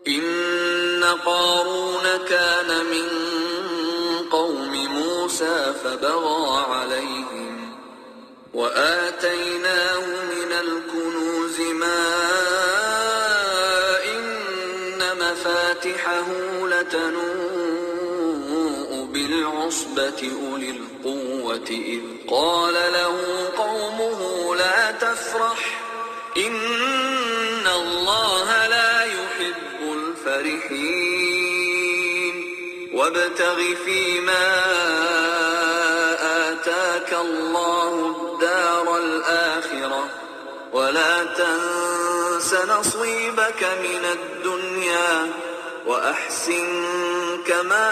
إن قارون كان من قوم موسى فبغى عليهم وآتيناه من الكنوز ما إن مفاتحه لتنوء بالعصبة أولي القوة إذ قال له قومه لا تفرح إن الله لا يحب الفرحين وابتغ فيما آتاك الله الدار الآخرة ولا تنس نصيبك من الدنيا وأحسن كما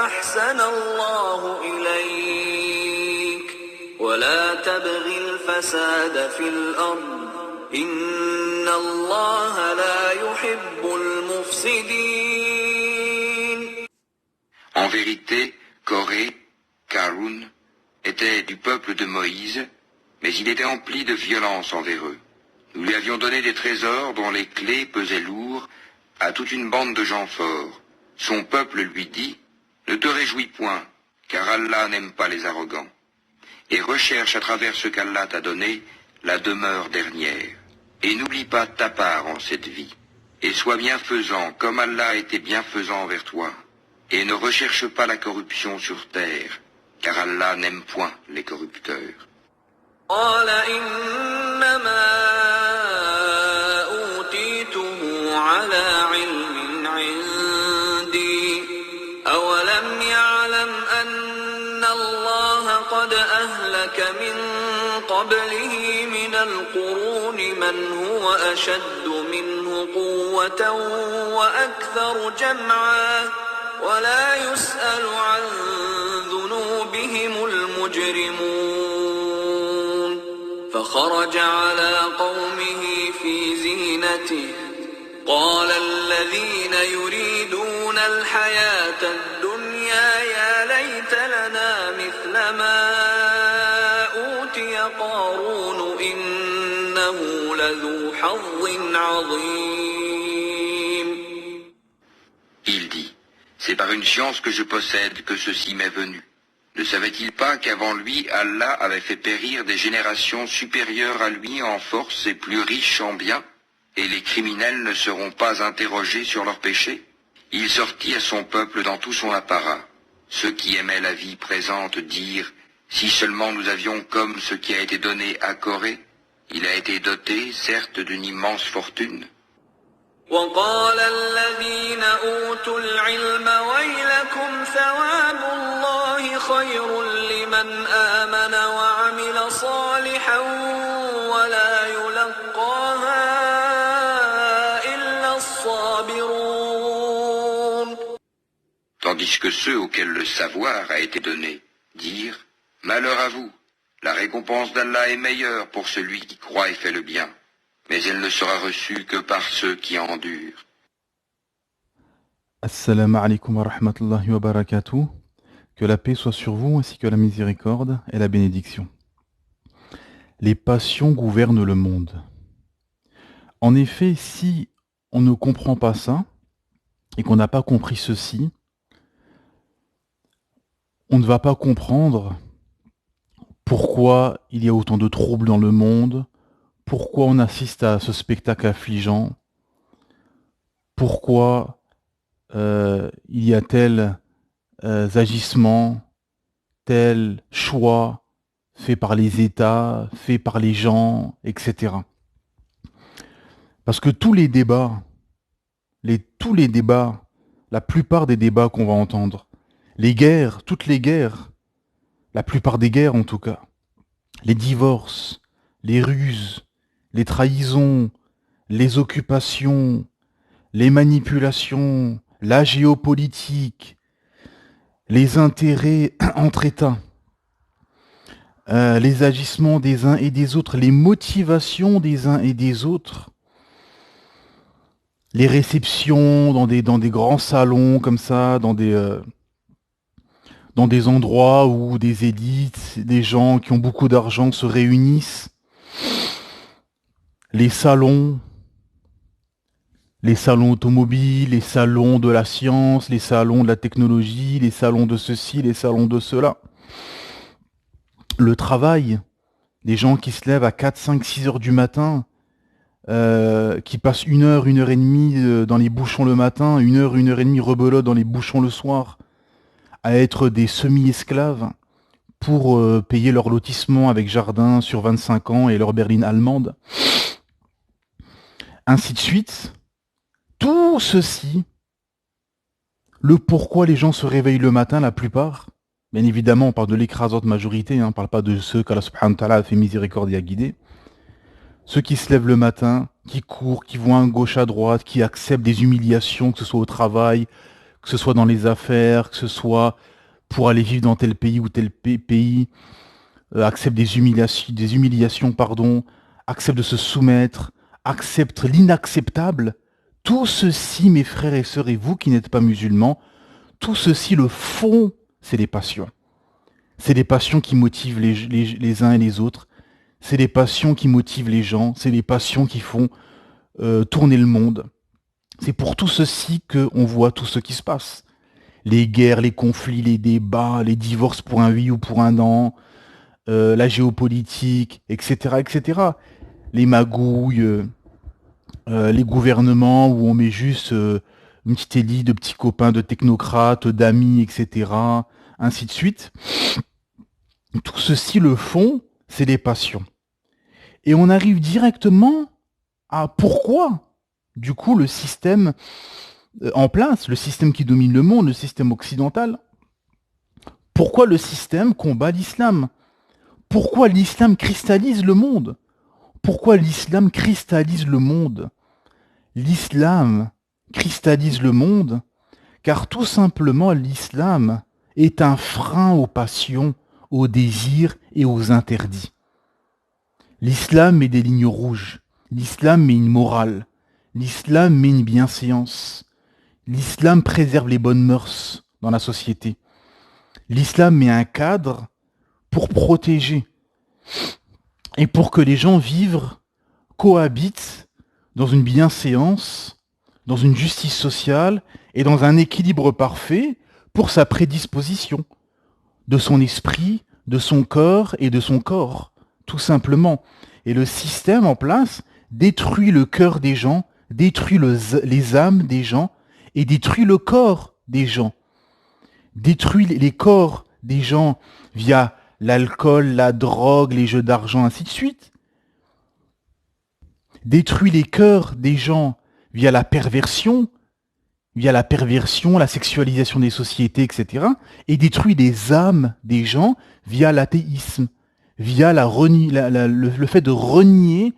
أحسن الله إليك ولا تبغ الفساد في الأرض إن الله لا يحب المفسدين. En vérité, Coré, Karun, était du peuple de Moïse, mais il était empli de violence envers eux. Nous lui avions donné des trésors dont les clés pesaient lourd à toute une bande de gens forts. Son peuple lui dit, « Ne te réjouis point, car Allah n'aime pas les arrogants. Et recherche à travers ce qu'Allah t'a donné la demeure dernière. Et n'oublie pas ta part en cette vie. Et sois bienfaisant comme Allah était bienfaisant envers toi. Et ne recherche pas la corruption sur terre, car Allah n'aime point les corrupteurs. » قال إنما أوتيته على علم عندي أولم يعلم أن الله قد أهلك من قبله من القرون من هو أشد منه قوة وأكثر جمعا ولا يسأل عن ذنوبهم المجرمون فخرج على قومه في زينته قال الذين يريدون الحياة الدنيا يا ليت لنا مثل ما أوتي قارون إنه لذو حظ عظيم. Il dit, c'est par une science que je possède que ceci m'est venu. Ne savait-il pas qu'avant lui, Allah avait fait périr des générations supérieures à lui en force et plus riches en biens, et les criminels ne seront pas interrogés sur leurs péchés? Il sortit à son peuple dans tout son apparat. Ceux qui aimaient la vie présente dirent, si seulement nous avions comme ce qui a été donné à Corée, il a été doté, certes, d'une immense fortune. وقال الذين أوتوا العلم ويلكم ثواب الله خير لمن آمن وعمل صالحا ولا يلقاها إلا الصابرون. Tandis que ceux auxquels le savoir a été donné dirent, malheur à vous, la récompense d'Allah est meilleure pour celui qui croit et fait le bien. Mais elle ne sera reçue que par ceux qui endurent. Assalamu alaikum wa rahmatullahi wa barakatuh. Que la paix soit sur vous ainsi que la miséricorde et la bénédiction. Les passions gouvernent le monde. En effet, si on ne comprend pas ça et qu'on n'a pas compris ceci, on ne va pas comprendre pourquoi il y a autant de troubles dans le monde, pourquoi on assiste à ce spectacle affligeant, pourquoi il y a tels agissements, tels choix faits par les États, faits par les gens, etc. Parce que tous les débats, la plupart des débats qu'on va entendre, les guerres, toutes les guerres, la plupart des guerres en tout cas, les divorces, les ruses, les trahisons, les occupations, les manipulations, la géopolitique, les intérêts entre États, les agissements des uns et des autres, les motivations des uns et des autres, les réceptions dans des grands salons comme ça, dans des endroits où des élites, des gens qui ont beaucoup d'argent se réunissent, les salons, Les salons automobiles, les salons de la science, les salons de la technologie, les salons de ceci, les salons de cela. Le travail, des gens qui se lèvent à 4, 5, 6 heures du matin, qui passent une heure et demie dans les bouchons le matin, une heure et demie rebelote dans les bouchons le soir, à être des semi-esclaves pour payer leur lotissement avec jardin sur 25 ans et leur berline allemande. Ainsi de suite. Tout ceci, le pourquoi les gens se réveillent le matin, la plupart, bien évidemment on parle de l'écrasante majorité, on ne parle pas de ceux qu'Allah subhanahu wa ta'ala a fait miséricorde et a guidé. Ceux qui se lèvent le matin, qui courent, qui vont à gauche à droite, qui acceptent des humiliations, que ce soit au travail, que ce soit dans les affaires, que ce soit pour aller vivre dans tel pays ou tel pays, acceptent des humiliations, acceptent de se soumettre, acceptent l'inacceptable. Tout ceci, mes frères et sœurs, et vous qui n'êtes pas musulmans, tout ceci, le fond, c'est les passions. C'est les passions qui motivent les uns et les autres. C'est les passions qui motivent les gens. C'est les passions qui font tourner le monde. C'est pour tout ceci qu'on voit tout ce qui se passe. Les guerres, les conflits, les débats, les divorces pour un oui ou pour un non, la géopolitique, etc., etc. Les magouilles, les gouvernements où on met juste une petite élite de petits copains, de technocrates, d'amis, etc., ainsi de suite. Tout ceci, le fond, c'est les passions. Et on arrive directement à pourquoi, du coup, le système en place, le système qui domine le monde, le système occidental, pourquoi le système combat l'islam? Pourquoi l'islam cristallise le monde? Pourquoi l'islam cristallise le monde? L'islam cristallise le monde car tout simplement l'islam est un frein aux passions, aux désirs et aux interdits. L'islam met des lignes rouges, l'islam met une morale, l'islam met une bienséance, l'islam préserve les bonnes mœurs dans la société. L'islam met un cadre pour protéger et pour que les gens vivent, cohabitent dans une bienséance, dans une justice sociale et dans un équilibre parfait pour sa prédisposition de son esprit, de son corps et de son corps, tout simplement. Et le système en place détruit le cœur des gens, détruit les âmes des gens et détruit le corps des gens. Détruit les corps des gens via l'alcool, la drogue, les jeux d'argent, ainsi de suite. Détruit les cœurs des gens via la perversion, la sexualisation des sociétés, etc. Et détruit les âmes des gens via l'athéisme, via le fait de renier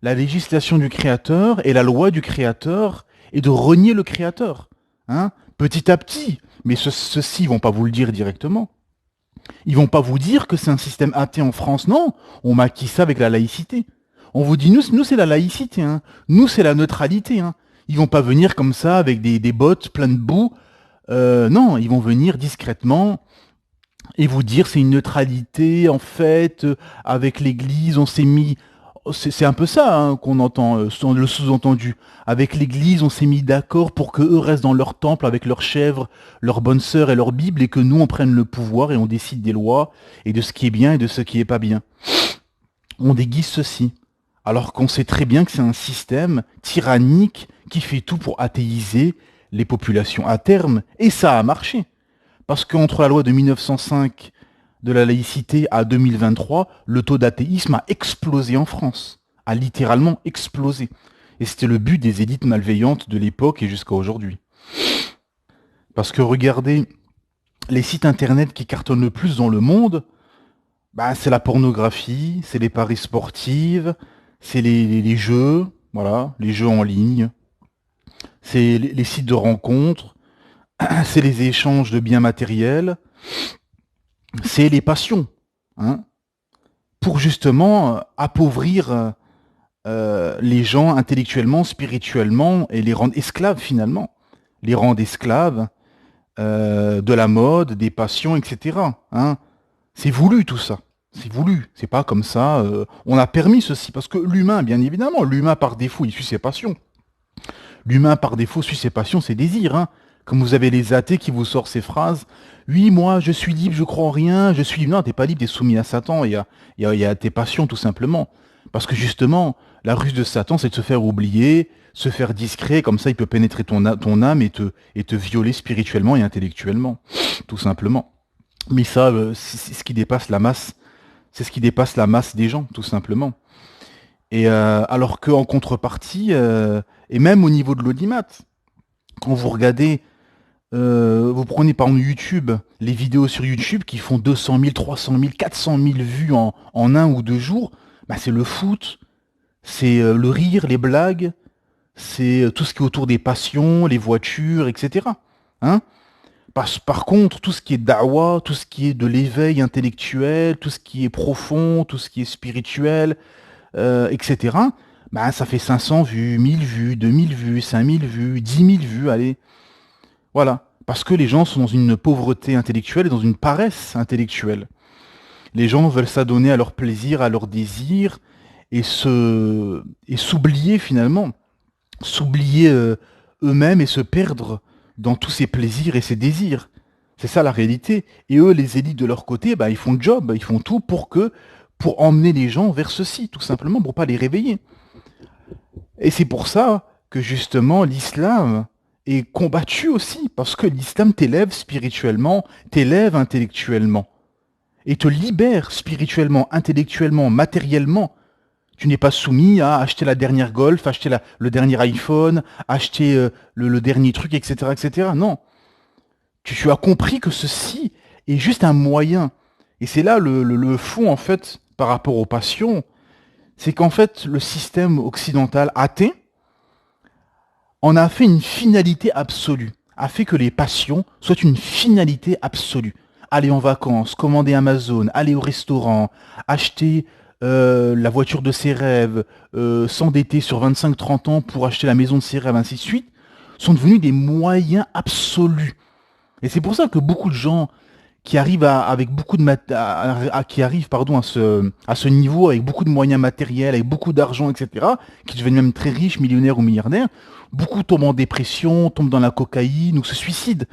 la législation du Créateur et la loi du Créateur et de renier le Créateur. Petit à petit, mais ceux-ci ne vont pas vous le dire directement. Ils vont pas vous dire que c'est un système athée en France, non. On maquille ça avec la laïcité. On vous dit, nous c'est la laïcité, nous c'est la neutralité. Ils vont pas venir comme ça avec des bottes pleines de boue. Non, ils vont venir discrètement et vous dire c'est une neutralité, en fait, avec l'Église, on s'est mis... C'est un peu ça qu'on entend, le sous-entendu. Avec l'Église, on s'est mis d'accord pour qu'eux restent dans leur temple avec leurs chèvres, leurs bonnes sœurs et leur Bible, et que nous, on prenne le pouvoir et on décide des lois, et de ce qui est bien et de ce qui est pas bien. On déguise ceci. Alors qu'on sait très bien que c'est un système tyrannique qui fait tout pour athéiser les populations à terme, et ça a marché. Parce qu'entre la loi de 1905 de la laïcité à 2023, le taux d'athéisme a explosé en France, a littéralement explosé. Et c'était le but des élites malveillantes de l'époque et jusqu'à aujourd'hui. Parce que regardez, les sites internet qui cartonnent le plus dans le monde, c'est la pornographie, c'est les paris sportifs, c'est les jeux, voilà, les jeux en ligne, c'est les sites de rencontres, c'est les échanges de biens matériels, c'est les passions, pour justement appauvrir les gens intellectuellement, spirituellement, et les rendre esclaves finalement. Les rendre esclaves de la mode, des passions, etc. C'est voulu tout ça. C'est voulu. C'est pas comme ça. On a permis ceci, parce que l'humain, bien évidemment, l'humain par défaut, il suit ses passions. L'humain, par défaut, suit ses passions, ses désirs. Hein. Comme vous avez les athées qui vous sortent ces phrases. Oui, moi, je suis libre, je crois en rien, je suis... Non, t'es pas libre, t'es soumis à Satan. Il y a tes passions, tout simplement. Parce que justement, la ruse de Satan, c'est de se faire oublier, se faire discret, comme ça il peut pénétrer ton âme et te violer spirituellement et intellectuellement, tout simplement. Mais ça, c'est ce qui dépasse la masse. C'est ce qui dépasse la masse des gens, tout simplement. Et alors qu'en contrepartie, et même au niveau de l'audimat, quand vous regardez, vous prenez par exemple YouTube, les vidéos sur YouTube qui font 200 000, 300 000, 400 000 vues en 1 ou 2 jours, bah c'est le foot, c'est le rire, les blagues, c'est tout ce qui est autour des passions, les voitures, etc. Hein? Par contre, tout ce qui est da'wah, tout ce qui est de l'éveil intellectuel, tout ce qui est profond, tout ce qui est spirituel, etc., bah, ça fait 500 vues, 1000 vues, 2000 vues, 5000 vues, 10 000 vues, allez. Voilà. Parce que les gens sont dans une pauvreté intellectuelle et dans une paresse intellectuelle. Les gens veulent s'adonner à leur plaisir, à leur désir, et s'oublier finalement. S'oublier eux-mêmes et se perdre dans tous ces plaisirs et ces désirs. C'est ça la réalité. Et eux, les élites de leur côté, bah, ils font le job, ils font tout pour emmener les gens vers ceci, tout simplement, pour pas les réveiller. Et c'est pour ça que justement l'islam est combattu aussi, parce que l'islam t'élève spirituellement, t'élève intellectuellement, et te libère spirituellement, intellectuellement, matériellement. Tu n'es pas soumis à acheter la dernière Golf, acheter le dernier iPhone, acheter le dernier truc, etc., etc. Non. Tu as compris que ceci est juste un moyen. Et c'est là le fond, en fait, par rapport aux passions, c'est qu'en fait, le système occidental athée en a fait une finalité absolue, a fait que les passions soient une finalité absolue. Aller en vacances, commander Amazon, aller au restaurant, acheter la voiture de ses rêves, s'endetter sur 25-30 ans pour acheter la maison de ses rêves, ainsi de suite, sont devenus des moyens absolus. Et c'est pour ça que beaucoup de gens qui arrivent avec beaucoup de qui arrivent à ce niveau avec beaucoup de moyens matériels, avec beaucoup d'argent, etc., qui deviennent même très riches, millionnaires ou milliardaires, beaucoup tombent en dépression, tombent dans la cocaïne ou se suicident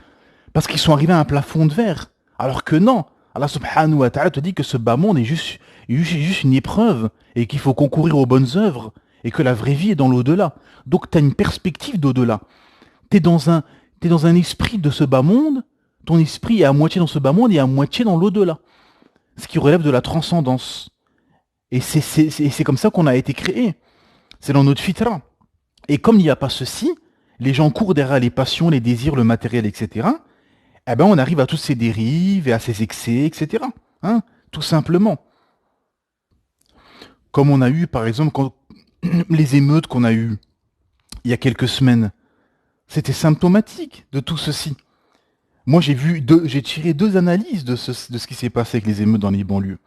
parce qu'ils sont arrivés à un plafond de verre. Alors que non, Allah subhanahu wa ta'ala te dit que ce bas monde est juste une épreuve et qu'il faut concourir aux bonnes œuvres et que la vraie vie est dans l'au-delà. Donc tu as une perspective d'au-delà. T'es dans un esprit de ce bas monde. Ton esprit est à moitié dans ce bas monde et à moitié dans l'au-delà. Ce qui relève de la transcendance. Et c'est comme ça qu'on a été créé. C'est dans notre fitra. Et comme il n'y a pas ceci, les gens courent derrière les passions, les désirs, le matériel, etc. Eh ben on arrive à toutes ces dérives et à ces excès, etc. Hein, tout simplement. Comme on a eu, par exemple, les émeutes qu'on a eues il y a quelques semaines. C'était symptomatique de tout ceci. Moi, j'ai tiré 2 analyses de ce qui s'est passé avec les émeutes dans les banlieues.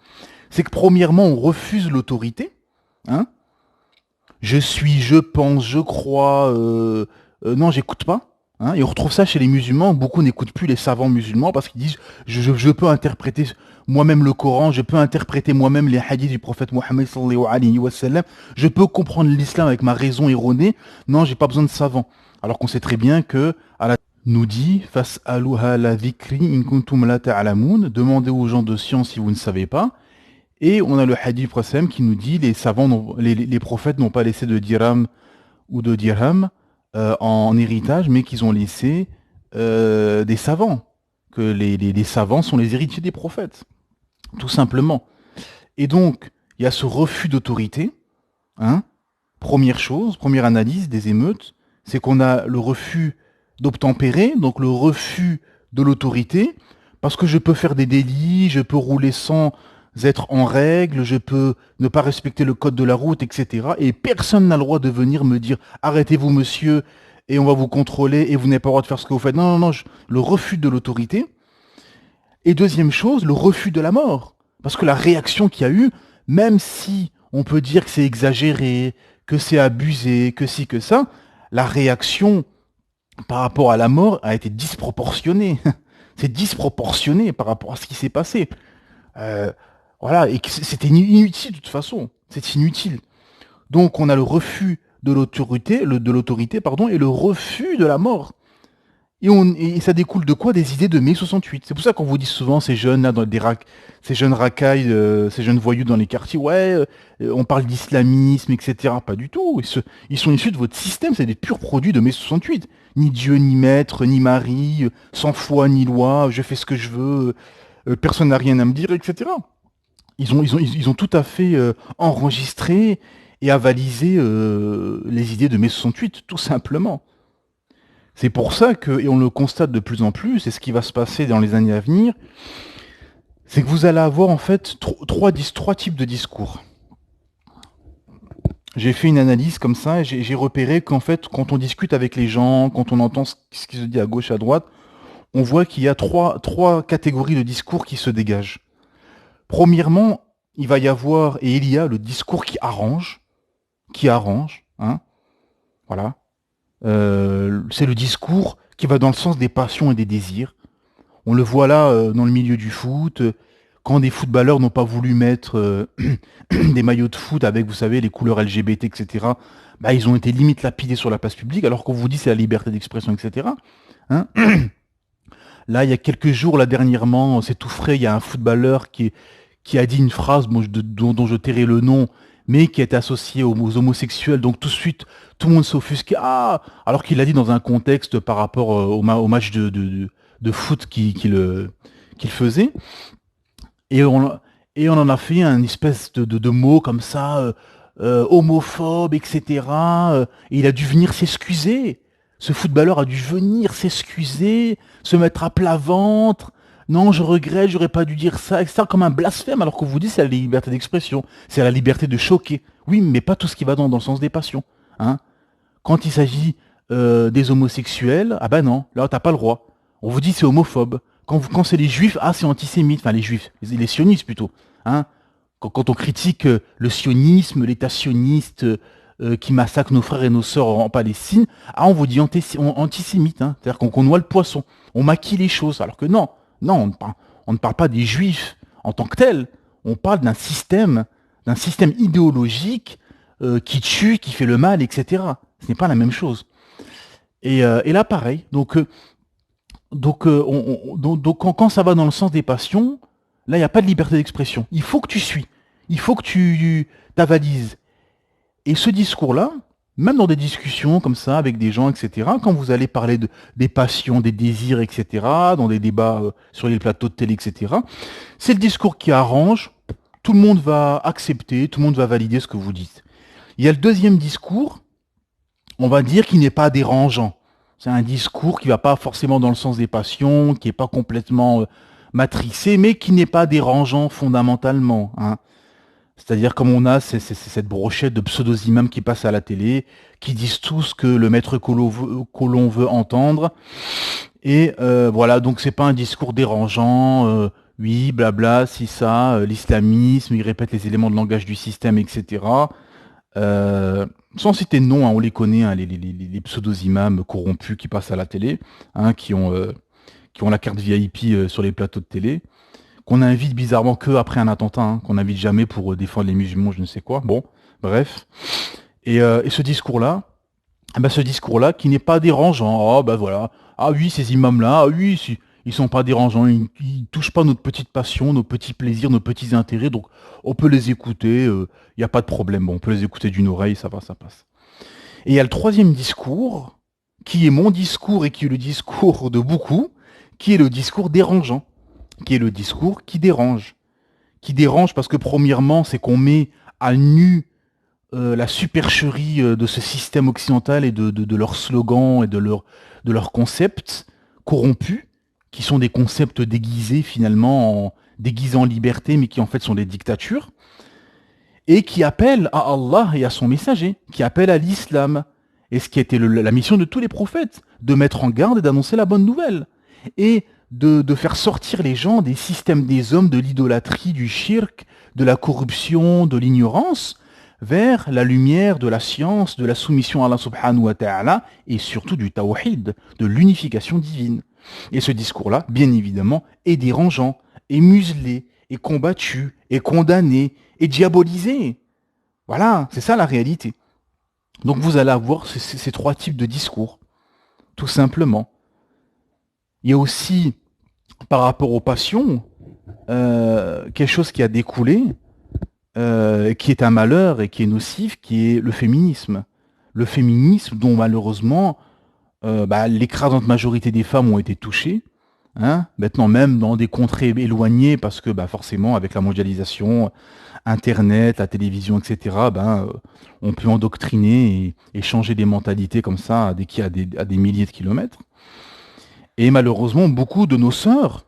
C'est que premièrement, on refuse l'autorité. Hein, je pense, je crois. Non, j'écoute pas. Hein, et on retrouve ça chez les musulmans. Beaucoup n'écoutent plus les savants musulmans parce qu'ils disent je peux interpréter moi-même le Coran, je peux interpréter moi-même les hadiths du prophète Mohammed sallallahu alayhi wa sallam. Je peux comprendre l'islam avec ma raison erronée. Non, j'ai pas besoin de savants. Alors qu'on sait très bien que Allah nous dit fas'aluha la dhikri in kuntum la ta'lamun, demandez aux gens de science si vous ne savez pas. Et on a le hadith du prophète qui nous dit les prophètes n'ont pas laissé de dirham ou de dirham en héritage, mais qu'ils ont laissé des savants, que les savants sont les héritiers des prophètes, tout simplement. Et donc, il y a ce refus d'autorité. Hein, première chose, première analyse des émeutes, c'est qu'on a le refus d'obtempérer, donc le refus de l'autorité, parce que je peux faire des délits, je peux rouler sans être en règle, je peux ne pas respecter le code de la route, etc. Et personne n'a le droit de venir me dire « Arrêtez-vous, monsieur, et on va vous contrôler, et vous n'avez pas le droit de faire ce que vous faites. » Non, non, non, le refus de l'autorité. Et deuxième chose, le refus de la mort. Parce que la réaction qu'il y a eu, même si on peut dire que c'est exagéré, que c'est abusé, que ci, que ça, la réaction par rapport à la mort a été disproportionnée. C'est disproportionné par rapport à ce qui s'est passé. Voilà, et c'était inutile de toute façon. C'est inutile. Donc on a le refus de l'autorité, pardon, et le refus de la mort. Et ça découle de quoi? Des idées de mai 68. C'est pour ça qu'on vous dit souvent ces jeunes là, ces jeunes racailles, ces jeunes voyous dans les quartiers, ouais, on parle d'islamisme, etc. Pas du tout. Ils sont issus de votre système, c'est des purs produits de mai 68. Ni Dieu, ni maître, ni mari, sans foi, ni loi, je fais ce que je veux, personne n'a rien à me dire, etc. Ils ont tout à fait enregistré et avalisé les idées de mai 68, tout simplement. C'est pour ça que, et on le constate de plus en plus, et ce qui va se passer dans les années à venir, c'est que vous allez avoir en fait trois types de discours. J'ai fait une analyse comme ça, et j'ai repéré qu'en fait, quand on discute avec les gens, quand on entend ce qui se dit à gauche, à droite, on voit qu'il y a trois catégories de discours qui se dégagent. Premièrement, il va y avoir, et il y a le discours qui arrange, hein, voilà. C'est le discours qui va dans le sens des passions et des désirs. On le voit là dans le milieu du foot, quand des footballeurs n'ont pas voulu mettre des maillots de foot avec, vous savez, les couleurs LGBT, etc. Bah, ils ont été limite lapidés sur la place publique, alors qu'on vous dit c'est la liberté d'expression, etc. Hein. Là, il y a quelques jours, là dernièrement, c'est tout frais, il y a un footballeur qui a dit une phrase dont je tairai le nom, mais qui est associé aux homosexuels, donc tout de suite, tout le monde s'offusque, alors qu'il l'a dit dans un contexte par rapport au match de foot qu'il faisait, et on en a fait un espèce de mot comme ça, homophobe, etc., et il a dû venir s'excuser. Ce footballeur a dû venir s'excuser, se mettre à plat ventre. Non, je regrette, j'aurais pas dû dire ça, etc. Comme un blasphème, alors qu'on vous dit c'est la liberté d'expression, c'est la liberté de choquer. Oui, mais pas tout ce qui va dans le sens des passions. Hein. Quand il s'agit des homosexuels, ah ben non, là t'as pas le droit. On vous dit c'est homophobe. Quand c'est les juifs, c'est antisémite. Enfin les juifs, les sionistes plutôt. Hein. Quand on critique le sionisme, l'État sioniste qui massacre nos frères et nos sœurs en Palestine, on vous dit antisémite. Hein. C'est-à-dire qu'on noie le poisson, on maquille les choses, alors que non. Non, on ne parle pas des juifs en tant que tels. On parle d'un système idéologique qui tue, qui fait le mal, etc. Ce n'est pas la même chose. Et là, pareil. Donc, quand ça va dans le sens des passions, là, il n'y a pas de liberté d'expression. Il faut que tu suis. Il faut que tu t'avalises. Et ce discours-là, même dans des discussions comme ça avec des gens, etc., quand vous allez parler des passions, des désirs, etc., dans des débats sur les plateaux de télé, etc., c'est le discours qui arrange, tout le monde va accepter, tout le monde va valider ce que vous dites. Il y a le deuxième discours, on va dire, qui n'est pas dérangeant. C'est un discours qui ne va pas forcément dans le sens des passions, qui n'est pas complètement matrixé, mais qui n'est pas dérangeant fondamentalement, hein. C'est-à-dire comme on a cette brochette de pseudo-imams qui passent à la télé, qui disent tout ce que le maître colon veut entendre. Et voilà, donc c'est pas un discours dérangeant, oui, blabla, si ça, l'islamisme, ils répètent les éléments de langage du système, etc. Sans citer de nom, hein, on les connaît, hein, les pseudo-imams corrompus qui passent à la télé, hein, qui ont la carte VIP sur les plateaux de télé, qu'on invite bizarrement que après un attentat, hein, qu'on n'invite jamais pour défendre les musulmans, je ne sais quoi. Bon, bref. Et ce discours-là, qui n'est pas dérangeant. Voilà. Ah oui, ces imams-là, ah oui, ils sont pas dérangeants, ils touchent pas notre petite passion, nos petits plaisirs, nos petits intérêts, donc on peut les écouter, il n'y a pas de problème. Bon, on peut les écouter d'une oreille, ça va, ça passe. Et il y a le troisième discours, qui est mon discours et qui est le discours de beaucoup, qui est le discours dérangeant. Qui est le discours qui dérange. Qui dérange parce que premièrement, c'est qu'on met à nu la supercherie de ce système occidental et de leurs slogans et de leurs concepts corrompus, qui sont des concepts déguisés finalement, déguisés en liberté, mais qui en fait sont des dictatures, et qui appellent à Allah et à son messager, qui appellent à l'islam. Et ce qui a été la mission de tous les prophètes, de mettre en garde et d'annoncer la bonne nouvelle. Et de faire sortir les gens des systèmes des hommes, de l'idolâtrie, du shirk, de la corruption, de l'ignorance, vers la lumière de la science, de la soumission à Allah subhanahu wa ta'ala, et surtout du tawhid, de l'unification divine. Et ce discours-là, bien évidemment, est dérangeant, est muselé, est combattu, est condamné, est diabolisé. Voilà, c'est ça la réalité. Donc vous allez avoir ces trois types de discours, tout simplement. Il y a aussi, par rapport aux passions, quelque chose qui a découlé, qui est un malheur et qui est nocif, qui est le féminisme. Le féminisme dont malheureusement l'écrasante majorité des femmes ont été touchées. Hein, maintenant, même dans des contrées éloignées, parce que forcément, avec la mondialisation, Internet, la télévision, etc., on peut endoctriner et changer des mentalités comme ça à des milliers de kilomètres. Et malheureusement, beaucoup de nos sœurs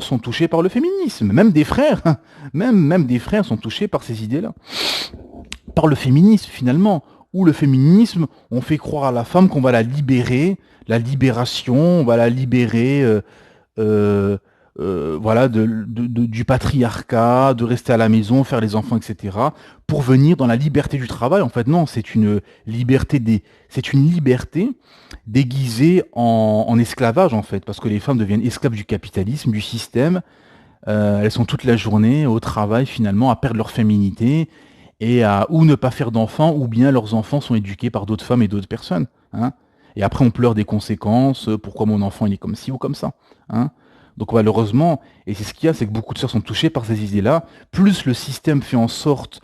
sont touchées par le féminisme. Même des frères, hein, même des frères sont touchés par ces idées-là. Par le féminisme, finalement. Où le féminisme, on fait croire à la femme qu'on va la libérer, la libération, on va la libérer du patriarcat, de rester à la maison, faire les enfants, etc., pour venir dans la liberté du travail. En fait, non, c'est une liberté déguisée en esclavage, en fait, parce que les femmes deviennent esclaves du capitalisme, du système. Elles sont toute la journée au travail, finalement, à perdre leur féminité et à ou ne pas faire d'enfants, ou bien leurs enfants sont éduqués par d'autres femmes et d'autres personnes. Hein. Et après, on pleure des conséquences, pourquoi mon enfant il est comme ci ou comme ça. Hein. Donc malheureusement, et c'est ce qu'il y a, c'est que beaucoup de sœurs sont touchées par ces idées-là, plus le système fait en sorte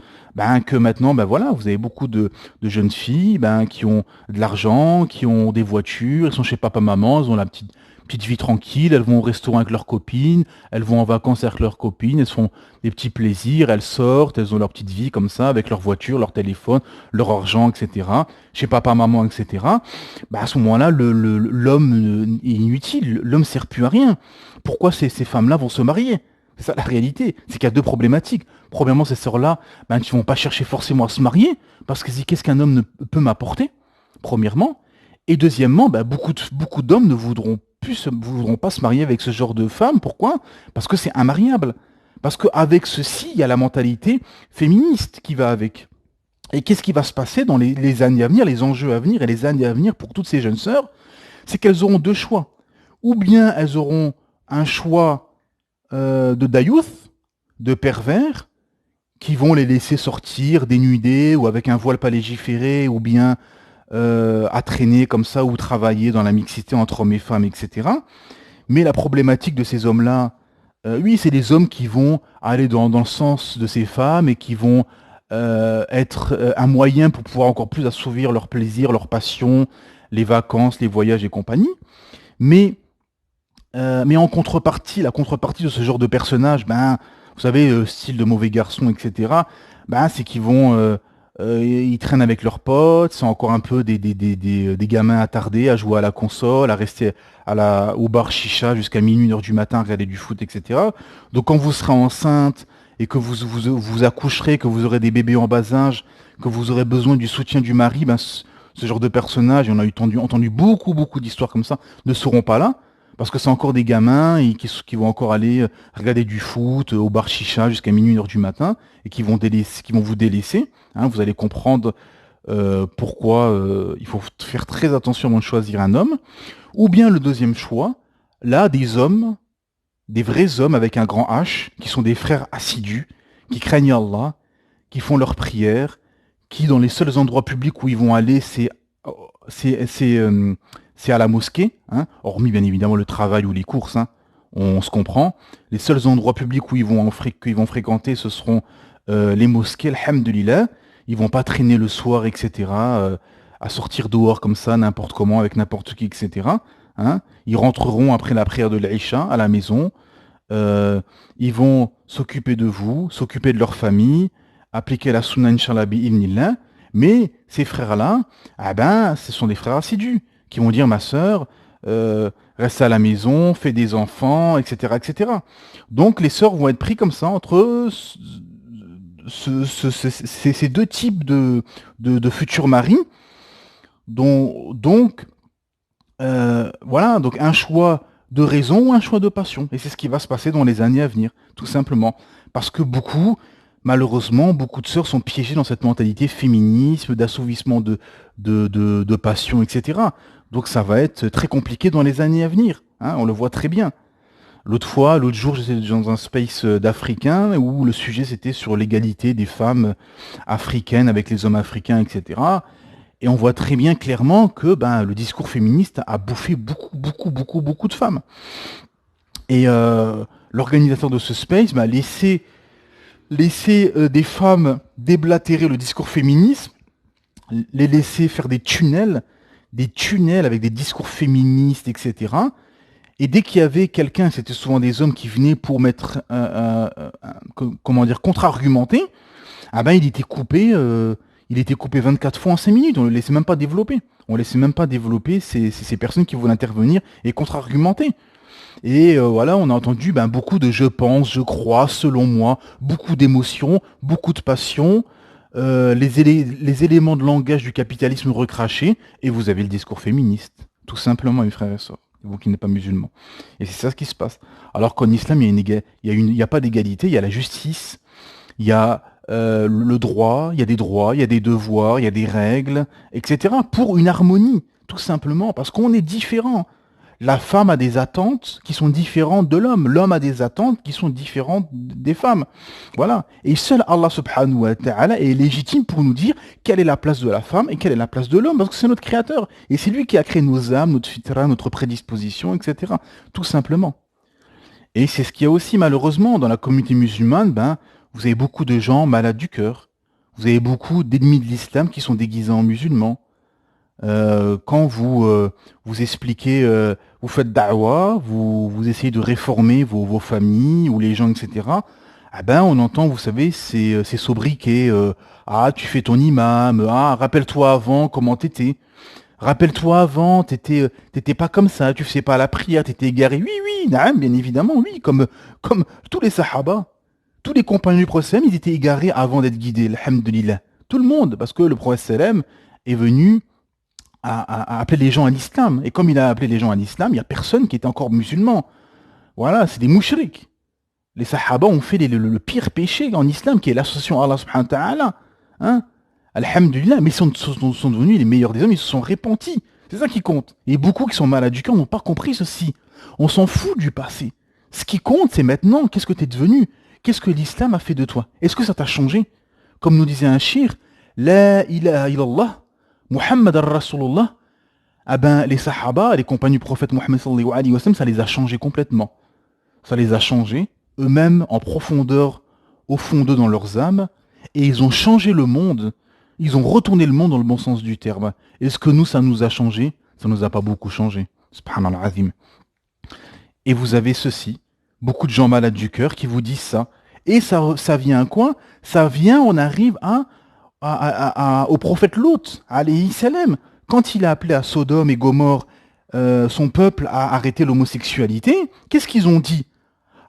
que maintenant, vous avez beaucoup de jeunes filles qui ont de l'argent, qui ont des voitures, elles sont chez papa-maman, elles ont la petite vie tranquille, elles vont au restaurant avec leurs copines, elles vont en vacances avec leurs copines, elles se font des petits plaisirs, elles sortent, elles ont leur petite vie comme ça, avec leur voiture, leur téléphone, leur argent, etc. Chez papa, maman, etc. À ce moment-là, l'homme est inutile, l'homme ne sert plus à rien. Pourquoi ces femmes-là vont se marier? C'est ça la réalité, c'est qu'il y a deux problématiques. Premièrement, ces sœurs-là, ils ne vont pas chercher forcément à se marier, parce que qu'est-ce qu'un homme peut m'apporter, premièrement. Et deuxièmement, beaucoup d'hommes ne voudront pas se marier avec ce genre de femme. Pourquoi? Parce que c'est immariable. Parce qu'avec ceci, il y a la mentalité féministe qui va avec. Et qu'est-ce qui va se passer dans les années à venir, les enjeux à venir et les années à venir pour toutes ces jeunes sœurs? C'est qu'elles auront deux choix. Ou bien elles auront un choix de dayouth, de pervers, qui vont les laisser sortir dénudés ou avec un voile pas légiféré, ou bien à traîner comme ça ou travailler dans la mixité entre hommes et femmes, etc. Mais la problématique de ces hommes-là, oui, c'est des hommes qui vont aller dans le sens de ces femmes et qui vont être un moyen pour pouvoir encore plus assouvir leur plaisir, leur passion, les vacances, les voyages et compagnie. Mais en contrepartie, la contrepartie de ce genre de personnages, vous savez, style de mauvais garçon, etc., c'est qu'ils vont ils traînent avec leurs potes, c'est encore un peu des gamins attardés à jouer à la console, à rester au bar chicha jusqu'à minuit, 1h du matin, à regarder du foot, etc. Donc quand vous serez enceinte et que vous accoucherez, que vous aurez des bébés en bas âge, que vous aurez besoin du soutien du mari, ce genre de personnages, et on a entendu beaucoup d'histoires comme ça, ne seront pas là. Parce que c'est encore des gamins qui vont encore aller regarder du foot au bar chicha jusqu'à minuit, 1h du matin, et qui vont vous délaisser. Hein, vous allez comprendre pourquoi il faut faire très attention avant de choisir un homme. Ou bien le deuxième choix, là, des hommes, des vrais hommes avec un grand H, qui sont des frères assidus, qui craignent Allah, qui font leurs prières, qui dans les seuls endroits publics où ils vont aller, c'est à la mosquée, hein, hormis bien évidemment le travail ou les courses, hein, on se comprend. Les seuls endroits publics où ils vont fréquenter, ce seront les mosquées, alhamdulillah. Ils vont pas traîner le soir, etc., à sortir dehors comme ça, n'importe comment, avec n'importe qui, etc. Hein. Ils rentreront après la prière de l'Aïcha à la maison. Ils vont s'occuper de vous, s'occuper de leur famille, appliquer la sunna, inshallah, bi'idhnillah. Mais ces frères-là, ce sont des frères assidus qui vont dire, ma sœur, reste à la maison, fais des enfants, etc., etc. Donc les sœurs vont être pris comme ça entre ces deux types de futurs maris, donc un choix de raison ou un choix de passion. Et c'est ce qui va se passer dans les années à venir, tout simplement. Parce que malheureusement, beaucoup de sœurs sont piégées dans cette mentalité féminisme, d'assouvissement de passion, etc. Donc ça va être très compliqué dans les années à venir. Hein, on le voit très bien. L'autre jour, j'étais dans un space d'Africains où le sujet c'était sur l'égalité des femmes africaines avec les hommes africains, etc. Et on voit très bien clairement que le discours féministe a bouffé beaucoup de femmes. Et l'organisateur de ce space m'a laissé des femmes déblatérer le discours féministe, les laisser faire des tunnels avec des discours féministes, etc. Et dès qu'il y avait quelqu'un, c'était souvent des hommes qui venaient pour mettre, comment dire, contre-argumenter, il était coupé 24 fois en 5 minutes. On ne le laissait même pas développer. On ne laissait même pas développer ces personnes qui voulaient intervenir et contre-argumenter. Et voilà, on a entendu beaucoup de je pense, je crois, selon moi, beaucoup d'émotions, beaucoup de passion, les éléments de langage du capitalisme recrachés, et vous avez le discours féministe. Tout simplement, mes frères et sœurs, vous qui n'êtes pas musulmans. Et c'est ça ce qui se passe. Alors qu'en islam, il y a pas d'égalité, il y a la justice, il y a le droit, il y a des devoirs, il y a des règles, etc. Pour une harmonie, tout simplement, parce qu'on est différents. La femme a des attentes qui sont différentes de l'homme. L'homme a des attentes qui sont différentes des femmes. Voilà. Et seul Allah subhanahu wa ta'ala est légitime pour nous dire quelle est la place de la femme et quelle est la place de l'homme, parce que c'est notre créateur. Et c'est lui qui a créé nos âmes, notre fitra, notre prédisposition, etc. Tout simplement. Et c'est ce qu'il y a aussi malheureusement dans la communauté musulmane, vous avez beaucoup de gens malades du cœur. Vous avez beaucoup d'ennemis de l'islam qui sont déguisés en musulmans. Quand vous expliquez, vous faites da'wah, vous essayez de réformer vos familles ou les gens, etc. On entend, vous savez, ces sobriquets. Tu fais ton imam. Rappelle-toi avant comment t'étais. Rappelle-toi avant, t'étais pas comme ça. Tu faisais pas la prière, t'étais égaré. Oui, naam, bien évidemment, oui. Comme tous les sahaba, tous les compagnons du prophète, ils étaient égarés avant d'être guidés. Alhamdulillah. Tout le monde, parce que le prophète est venu à appeler les gens à l'islam. Et comme il a appelé les gens à l'islam, il n'y a personne qui était encore musulman. Voilà, c'est des mouchriks. Les sahaba ont fait le pire péché en islam, qui est l'association à Allah subhanahu wa ta'ala. Hein? Alhamdulillah, mais ils sont devenus les meilleurs des hommes, ils se sont repentis. C'est ça qui compte. Et beaucoup qui sont malades du cœur n'ont pas compris ceci. On s'en fout du passé. Ce qui compte, c'est maintenant, qu'est-ce que tu es devenu? Qu'est-ce que l'islam a fait de toi? Est-ce que ça t'a changé? Comme nous disait un shir, La ilaha illallah, Muhammad al-Rasulullah, les sahaba, les compagnons du prophète Muhammad sallallahu alayhi wa sallam, ça les a changés complètement. Ça les a changés, eux-mêmes en profondeur, au fond d'eux dans leurs âmes, et ils ont changé le monde, ils ont retourné le monde dans le bon sens du terme. Est-ce que nous, ça nous a changé? Ça nous a pas beaucoup changé. Subhanallah azim. Et vous avez ceci, beaucoup de gens malades du cœur qui vous disent ça. Et ça vient à quoi? Ça vient, on arrive au prophète Lot, alayhi salam, quand il a appelé à Sodome et Gomorrhe son peuple à arrêter l'homosexualité, qu'est-ce qu'ils ont dit?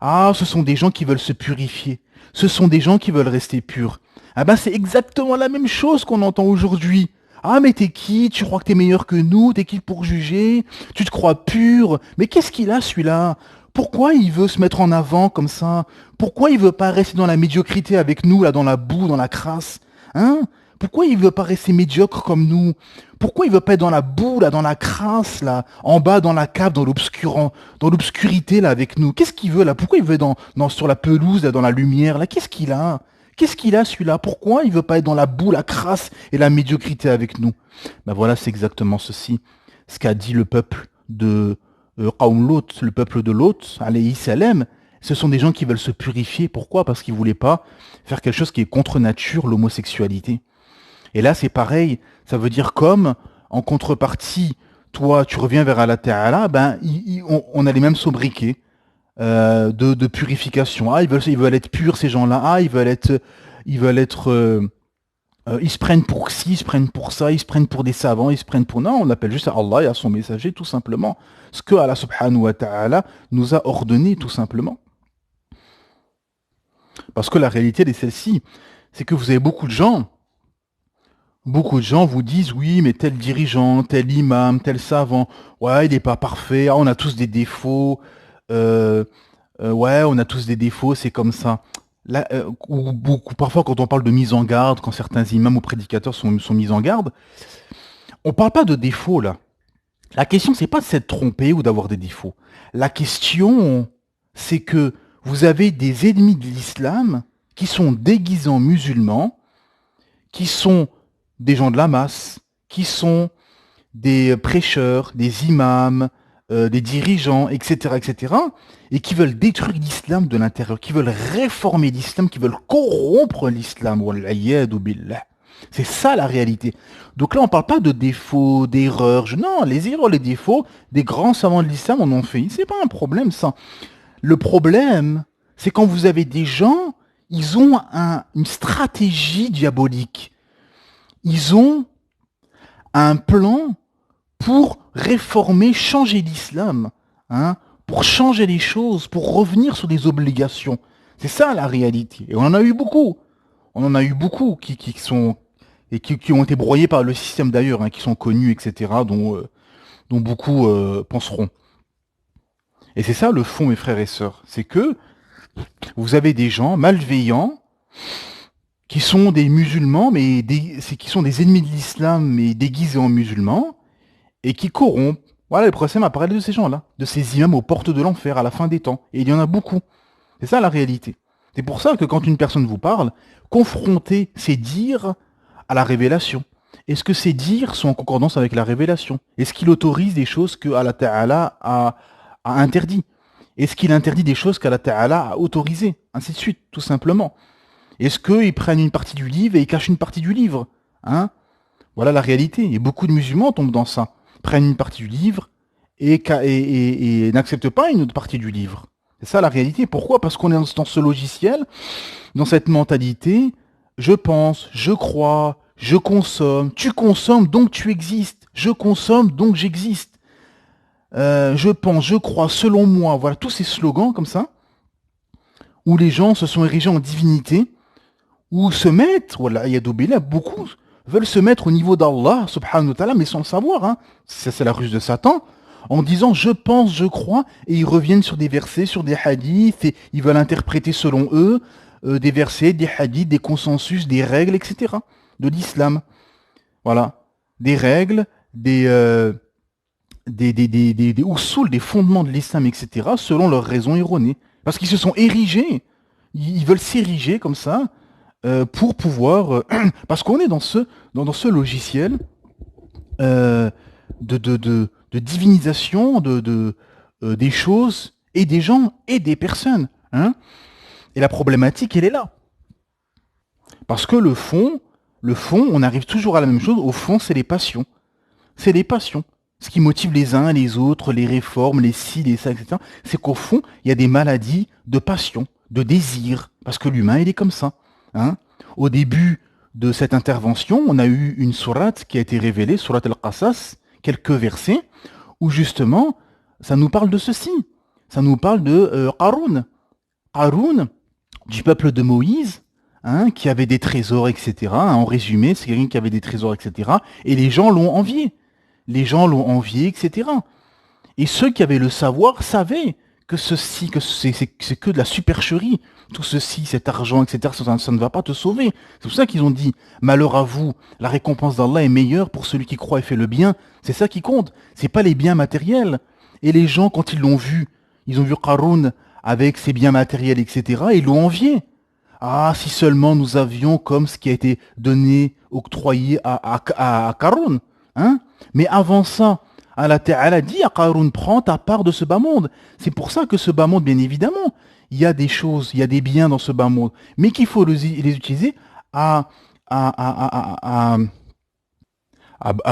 Ce sont des gens qui veulent se purifier. Ce sont des gens qui veulent rester purs. C'est exactement la même chose qu'on entend aujourd'hui. Mais t'es qui? Tu crois que t'es meilleur que nous? T'es qui pour juger? Tu te crois pur? Mais qu'est-ce qu'il a celui-là? Pourquoi il veut se mettre en avant comme ça? Pourquoi il veut pas rester dans la médiocrité avec nous, là, dans la boue, dans la crasse? Pourquoi il veut pas rester médiocre comme nous? Pourquoi il veut pas être dans la boue, là, dans la crasse, là, en bas, dans la cave, dans l'obscurité, là, avec nous? Qu'est-ce qu'il veut, là? Pourquoi il veut être sur la pelouse, là, dans la lumière, là? Qu'est-ce qu'il a? Qu'est-ce qu'il a, celui-là? Pourquoi il veut pas être dans la boue, la crasse et la médiocrité avec nous? Voilà, c'est exactement ceci. Ce qu'a dit le peuple de Qawm Lot, le peuple de Lot, alayhi salam. Ce sont des gens qui veulent se purifier. Pourquoi? Parce qu'ils voulaient pas faire quelque chose qui est contre nature, l'homosexualité. Et là, c'est pareil. Ça veut dire comme, en contrepartie, toi, tu reviens vers Allah Ta'ala, on a les mêmes sobriquets de purification. Ils veulent être purs, ces gens-là. Ils se prennent pour ci, ils se prennent pour ça, ils se prennent pour des savants, ils se prennent pour... Non, on appelle juste à Allah et à son messager, tout simplement. Ce que Allah subhanahu wa ta'ala nous a ordonné, tout simplement. Parce que la réalité de celle-ci, c'est que vous avez beaucoup de gens vous disent, oui, mais tel dirigeant, tel imam, tel savant, ouais, il n'est pas parfait, on a tous des défauts, on a tous des défauts, c'est comme ça. Là, ou parfois, quand on parle de mise en garde, quand certains imams ou prédicateurs sont mis en garde, on parle pas de défauts, là. La question, c'est pas de s'être trompé ou d'avoir des défauts. La question, c'est que vous avez des ennemis de l'islam qui sont déguisés en musulmans, qui sont des gens de la masse, qui sont des prêcheurs, des imams, des dirigeants, etc., etc., et qui veulent détruire l'islam de l'intérieur, qui veulent réformer l'islam, qui veulent corrompre l'islam. Wal'iyadu billah. C'est ça la réalité. Donc là, on ne parle pas de défauts, d'erreurs. Non, les erreurs, les défauts, des grands savants de l'islam en ont fait. C'est pas un problème, ça. Le problème, c'est quand vous avez des gens, ils ont une stratégie diabolique. Ils ont un plan pour réformer, changer l'islam, hein, pour changer les choses, pour revenir sur des obligations. C'est ça la réalité. Et on en a eu beaucoup. On en a eu beaucoup qui ont été broyés par le système d'ailleurs, hein, qui sont connus, etc., dont beaucoup penseront. Et c'est ça le fond, mes frères et sœurs. C'est que vous avez des gens malveillants qui sont des musulmans, qui sont des ennemis de l'islam, mais déguisés en musulmans, et qui corrompent. Voilà, le prophète a parlé de ces gens-là, de ces imams aux portes de l'enfer à la fin des temps. Et il y en a beaucoup. C'est ça la réalité. C'est pour ça que quand une personne vous parle, confrontez ses dires à la révélation. Est-ce que ces dires sont en concordance avec la révélation? Est-ce qu'il autorise des choses que Allah Ta'ala a interdit? Est-ce qu'il interdit des choses qu'Allah Ta'ala a autorisées? Ainsi de suite, tout simplement. Est-ce qu'ils prennent une partie du livre et ils cachent une partie du livre, hein? Voilà la réalité. Et beaucoup de musulmans tombent dans ça. Prennent une partie du livre et n'acceptent pas une autre partie du livre. C'est ça la réalité. Pourquoi? Parce qu'on est dans ce logiciel, dans cette mentalité. Je pense, je crois, je consomme. Tu consommes, donc tu existes. Je consomme, donc j'existe. Je pense, je crois, selon moi. Voilà, tous ces slogans comme ça, où les gens se sont érigés en divinité, ou se mettre, voilà, Yadoubila, beaucoup veulent se mettre au niveau d'Allah, subhanahu wa ta'ala, mais sans le savoir, hein. Ça, c'est la ruse de Satan, en disant je pense, je crois, et ils reviennent sur des versets, sur des hadiths, et ils veulent interpréter selon eux des versets, des hadiths, des consensus, des règles, etc. de l'islam. Voilà. Des règles, des usul, des fondements de l'islam, etc., selon leurs raisons erronées. Parce qu'ils se sont érigés, ils veulent s'ériger comme ça, pour pouvoir... parce qu'on est dans ce logiciel de divinisation des choses et des gens et des personnes. Hein. Et la problématique, elle est là. Parce que le fond, on arrive toujours à la même chose. Au fond, c'est les passions. C'est les passions. Ce qui motive les uns, les autres, les réformes, les ci, les ça, etc. C'est qu'au fond, il y a des maladies de passion, de désir. Parce que l'humain, il est comme ça. Hein. Au début de cette intervention, on a eu une sourate qui a été révélée, sourate al-Qasas, quelques versets, où justement, ça nous parle de ceci. Ça nous parle de Qarun. Qarun, du peuple de Moïse, hein, qui avait des trésors, etc. Hein, en résumé, c'est quelqu'un qui avait des trésors, etc. Et les gens l'ont envié. Les gens l'ont envié, etc. Et ceux qui avaient le savoir savaient que ceci, que c'est que de la supercherie. Tout ceci, cet argent, etc., ça ne va pas te sauver. C'est pour ça qu'ils ont dit, malheur à vous, la récompense d'Allah est meilleure pour celui qui croit et fait le bien. C'est ça qui compte. C'est pas les biens matériels. Et les gens, quand ils l'ont vu, ils ont vu Qarun avec ses biens matériels, etc., et ils l'ont envié. Ah, si seulement nous avions comme ce qui a été donné, octroyé à Qarun. Hein? Mais avant ça, Allah Ta'ala dit à Qarun, prends ta part de ce bas monde. C'est pour ça que ce bas monde, bien évidemment, il y a des choses, il y a des biens dans ce bas monde, mais qu'il faut les utiliser à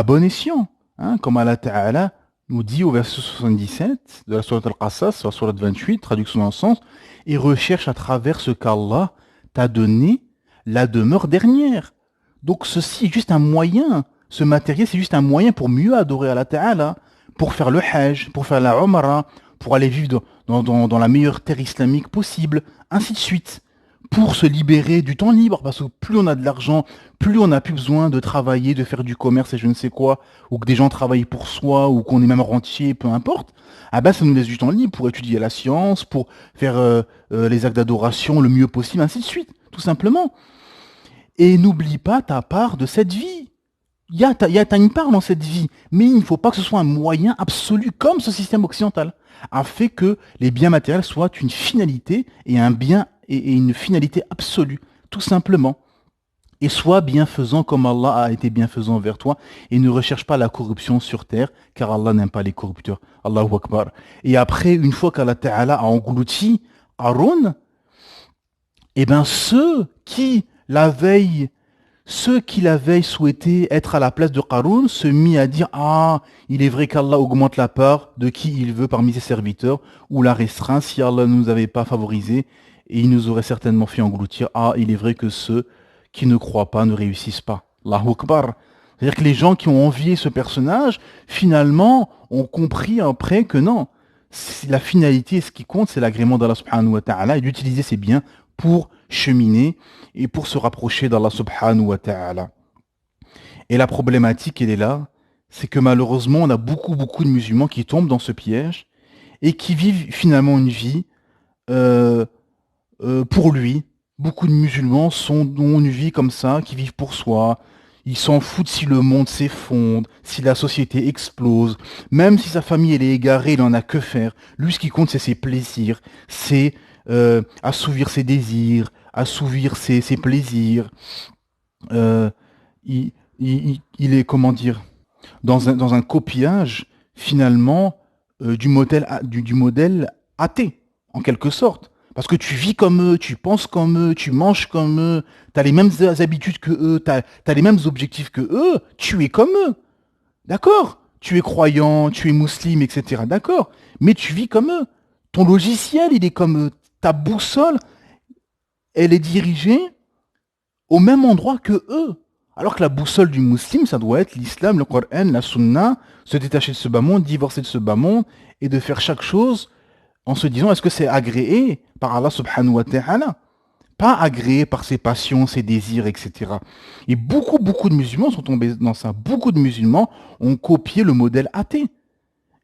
bon escient. Hein, comme Allah Ta'ala nous dit au verset 77 de la sourate Al-Qasas, la sourate 28, traduction dans le sens, et recherche à travers ce qu'Allah t'a donné la demeure dernière. Donc ceci est juste un moyen. Ce matériel, c'est juste un moyen pour mieux adorer Allah Ta'ala, pour faire le Hajj, pour faire la Umrah, pour aller vivre dans la meilleure terre islamique possible, ainsi de suite, pour se libérer du temps libre, parce que plus on a de l'argent, plus on n'a plus besoin de travailler, de faire du commerce et je ne sais quoi, ou que des gens travaillent pour soi, ou qu'on est même rentier, peu importe, ah ben ça nous laisse du temps libre pour étudier la science, pour faire les actes d'adoration le mieux possible, ainsi de suite, tout simplement. Et n'oublie pas ta part de cette vie. t'as une part dans cette vie, mais il ne faut pas que ce soit un moyen absolu, comme ce système occidental a fait que les biens matériels soient une finalité et un bien et une finalité absolue, tout simplement. Et sois bienfaisant comme Allah a été bienfaisant envers toi et ne recherche pas la corruption sur terre, car Allah n'aime pas les corrupteurs. Allahu Akbar. Et après, une fois qu'Allah Ta'ala a englouti Aaron, eh bien ceux qui la veille souhaitaient être à la place de Qarun se mit à dire ah, il est vrai qu'Allah augmente la part de qui il veut parmi ses serviteurs ou la restreint si Allah ne nous avait pas favorisés et il nous aurait certainement fait engloutir. Ah, il est vrai que ceux qui ne croient pas ne réussissent pas. Allahu Akbar. C'est-à-dire que les gens qui ont envié ce personnage, finalement, ont compris après que non. La finalité, ce qui compte, c'est l'agrément d'Allah subhanahu wa ta'ala et d'utiliser ses biens pour cheminer et pour se rapprocher d'Allah subhanahu wa ta'ala. Et la problématique, elle est là, c'est que malheureusement, on a beaucoup de musulmans qui tombent dans ce piège et qui vivent finalement une vie pour lui. Beaucoup de musulmans ont une vie comme ça, qui vivent pour soi. Ils s'en foutent si le monde s'effondre, si la société explose. Même si sa famille elle est égarée, il n'en a que faire. Lui, ce qui compte, c'est ses plaisirs. C'est assouvir ses désirs, assouvir ses plaisirs. Il est, comment dire, dans un copiage, finalement, du modèle athée, en quelque sorte. Parce que tu vis comme eux, tu penses comme eux, tu manges comme eux, tu as les mêmes habitudes que eux, tu as les mêmes objectifs que eux, tu es comme eux. D'accord? Tu es croyant, tu es musulman, etc. D'accord? Mais tu vis comme eux. Ton logiciel, il est comme eux. Ta boussole, elle est dirigée au même endroit que eux. Alors que la boussole du musulman, ça doit être l'islam, le Coran, la sunna, se détacher de ce bas monde, divorcer de ce bas monde, et de faire chaque chose en se disant est-ce que c'est agréé par Allah subhanahu wa ta'ala, pas agréé par ses passions, ses désirs, etc. Et beaucoup de musulmans sont tombés dans ça. Beaucoup de musulmans ont copié le modèle athée.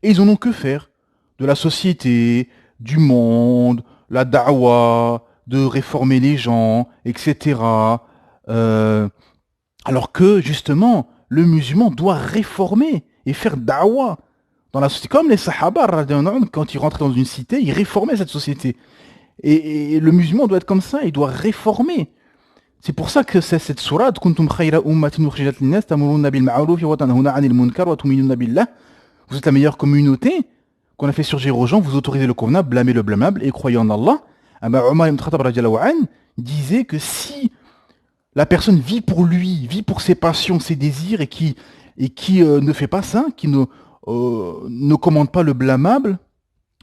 Et ils en ont que faire de la société, du monde, la da'wa, de réformer les gens, etc. Alors que, justement, le musulman doit réformer et faire da'wa dans la société. Comme les sahaba, quand ils rentraient dans une cité, ils réformaient cette société. Et le musulman doit être comme ça, il doit réformer. C'est pour ça que c'est cette sourate Kuntum khayra ummatin ukhrijat lin-nas ta'muruna bil ma'ruf wa tanhauna 'anil munkar wa tu'minuna billah. Vous êtes la meilleure communauté qu'on a fait surgir aux gens, vous autorisez le convenable, blâmez le blâmable et croyez en Allah. Omar ibn Khattab radhiyallahu anhu disait que si la personne vit pour lui, vit pour ses passions, ses désirs et qui ne fait pas ça, qui ne commande pas le blâmable,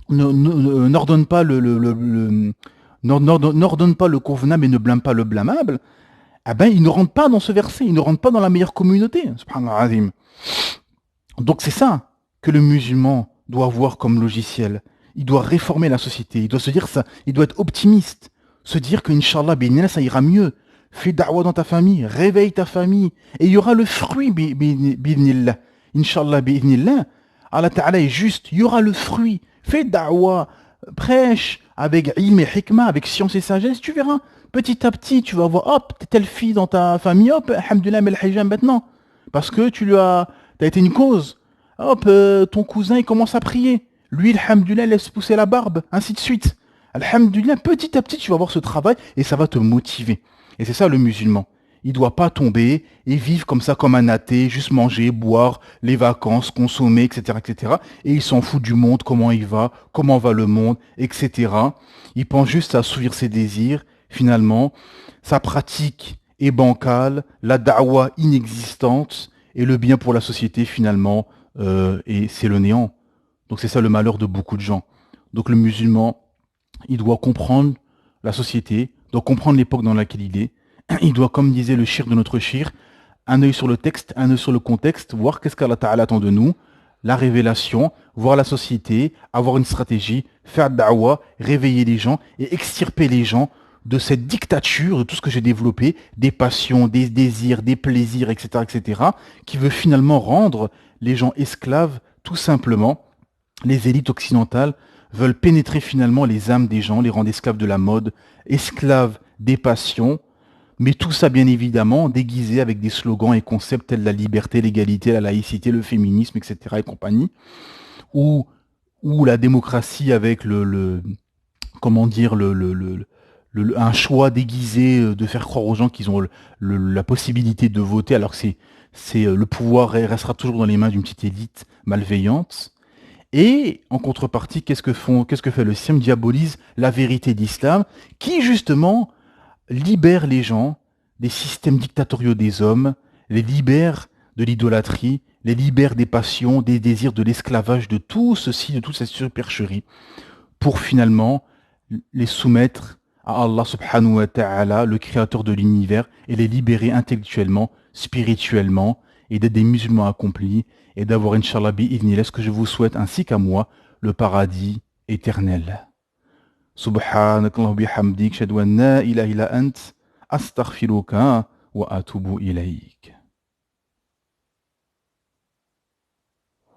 n'ordonne pas n'ordonne pas le convenable et ne blâme pas le blâmable, eh ben, il ne rentre pas dans ce verset, il ne rentre pas dans la meilleure communauté. Subhanallah. Donc c'est ça que le musulman doit avoir comme logiciel. Il doit réformer la société, il doit se dire ça, il doit être optimiste, se dire que Inch'Allah, ça ira mieux. Fais da'wa dans ta famille, réveille ta famille, et il y aura le fruit, bi'idhnillah. Inch'Allah, bi'idhnillah. Allah Ta'ala est juste, il y aura le fruit. Fais da'wa, prêche avec ilm et hikmah, avec science et sagesse, tu verras. Petit à petit, tu vas voir, hop, telle fille dans ta famille, hop, alhamdoulilah, mets le hijab maintenant. Parce que t'as été une cause. Hop, ton cousin, il commence à prier. Lui, alhamdoulilah, laisse pousser la barbe, ainsi de suite. Alhamdoulilah, petit à petit, tu vas voir ce travail et ça va te motiver. Et c'est ça le musulman. Il ne doit pas tomber et vivre comme ça, comme un athée, juste manger, boire, les vacances, consommer, etc., etc. Et il s'en fout du monde, comment va le monde, etc. Il pense juste à assouvir ses désirs. Finalement, sa pratique est bancale, la da'wa inexistante, et le bien pour la société, finalement, et c'est le néant. Donc c'est ça le malheur de beaucoup de gens. Donc le musulman, il doit comprendre la société, doit comprendre l'époque dans laquelle il est. Il doit, comme disait le shir de notre shir, un œil sur le texte, un œil sur le contexte, voir qu'est-ce qu'Allah Ta'ala attend de nous, la révélation, voir la société, avoir une stratégie, faire da'wa, réveiller les gens et extirper les gens de cette dictature, de tout ce que j'ai développé, des passions, des désirs, des plaisirs, etc., etc., qui veut finalement rendre les gens esclaves, tout simplement. Les élites occidentales veulent pénétrer finalement les âmes des gens, les rendre esclaves de la mode, esclaves des passions, Mais tout ça, bien évidemment, déguisé avec des slogans et concepts tels la liberté, l'égalité, la laïcité, le féminisme, etc. et compagnie, ou la démocratie avec comment dire, un choix déguisé de faire croire aux gens qu'ils ont la possibilité de voter, alors que le pouvoir restera toujours dans les mains d'une petite élite malveillante. Et en contrepartie, qu'est-ce que fait le système? Diabolise la vérité d'islam, qui justement libère les gens des systèmes dictatoriaux des hommes, les libère de l'idolâtrie, les libère des passions, des désirs, de l'esclavage, de tout ceci, de toute cette supercherie, pour finalement les soumettre à Allah subhanahu wa ta'ala, le créateur de l'univers, et les libérer intellectuellement, spirituellement, et d'être des musulmans accomplis, et d'avoir, Inch'Allah, bi'idhnillah, ce que je vous souhaite, ainsi qu'à moi, le paradis éternel. Subhanakallah bihamdik, shadu an la ilaha illa ant, astaghfiruka wa atubu ilayk.